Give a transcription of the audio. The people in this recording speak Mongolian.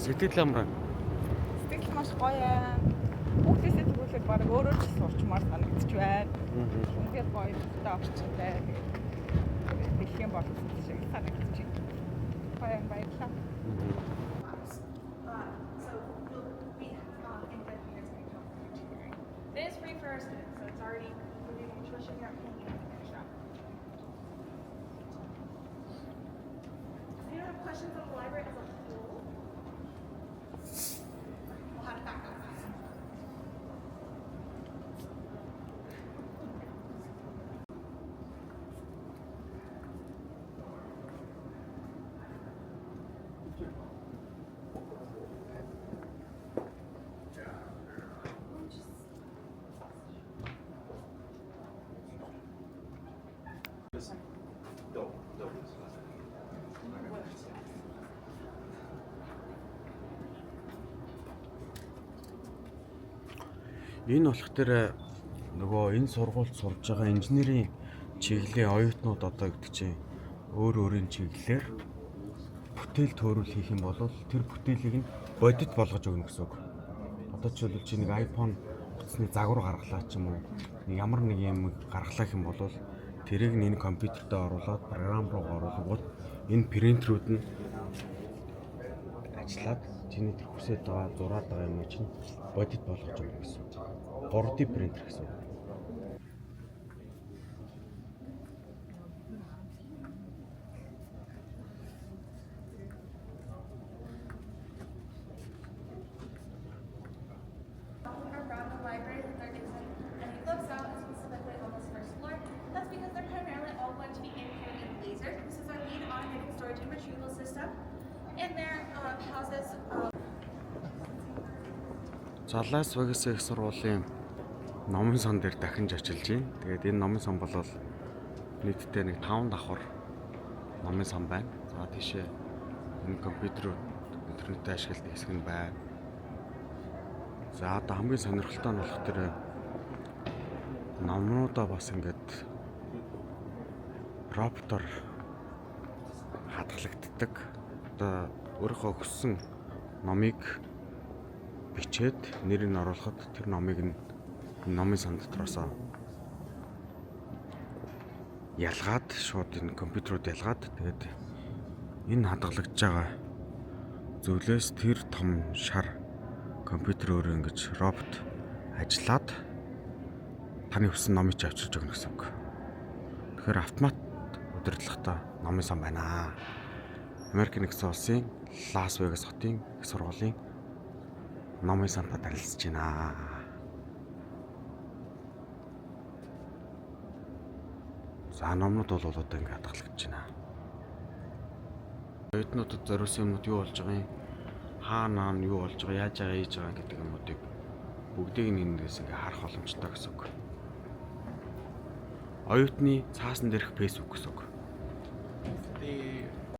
Сэтгэл амраа. Сэтгэл маш гоё. Хүүхдээсээ тэгвэл баг өөрөө ч сурчмаар санагдчих байна. Үнэхээр гоё та орчинтай. Дэлхийн боловсон шиг санагдчих. Гоё баярлалаа. It is free for our students, so it's already included in tuition. You're not paying anything extra. Do you have questions on the library as a whole? We'll have to back up. Энэ болох тэр нөгөө энэ сургуульд сурж байгаа инженерийн чиглэлийн оюутнууд одоо гэдэг чинь өөрийн чиглэлээр бүтээл төөрөл хийх юм бол тэр бүтээлийг нь бодит болгож өгнө гэсэн үг. Одоо жишээлбэл чи нэг iPhone утасны загвар гаргалаа ч юм уу, ямар нэг юм гаргалах юм бол тэрийг энэ компьютерт оруулаад програм руу оруулаад энэ принтерүүд нь ажиллаад чиний тэр хүсэж байгаа зураад байгаа юм чинь бодит болгож өгнө гэсэн үг. 3D принтер гэсэн үг. Around the library that there isn't any books out, specifically on this first floor. That's because they're primarily all going to be in-carrying lasers. This is our lead automated storage and retrieval system. And there houses За Лас Вегасын их сургуулийн номын сон дээр дахин ажиллаж байна. Тэгээд энэ номын сон бол нийтдээ нэг 5 давхар номын сон байна. За тийшээ энэ компьютер интернетээ ашигладаг хэсэг нь байна. За одоо хамгийн сонирхолтой нь болох тэр номнуудаа бас ингээд роботоор хадгалагддаг. Одоо өөрийнхөө хүссэн номыг бичээд нэрийг нь оруулахад тэр номыг нь номын сан дотроос ялгаад шууд энэ компьютерууд ялгаад тэгээд энэ хадгалагдж байгаа зөвлөөс тэр том шар компьютер өөрөө ингэж робот ажиллаад таны хүссэн номыг ч авчирч өгнө гэсэн үг. Тэгэхээр автомат удирдлагатай номын сан байна. Америк нэгдсэн улсын Лас Вегас хотын их сургуулийн номын сантад танилцж байна. За номнууд бол одоо ингэ хадгалагдж байна. Оюутнуудад зориулсан юмнууд юу болж байгаа юм? Хаана юу болж байгаа, яаж байгаа, хийж байгаа гэдэг юмнуудыг бүгдийг нь эндээс ингэ харах боломжтой гэсэн үг. Оюутны цаасан дээрх Facebook гэсэн үг. The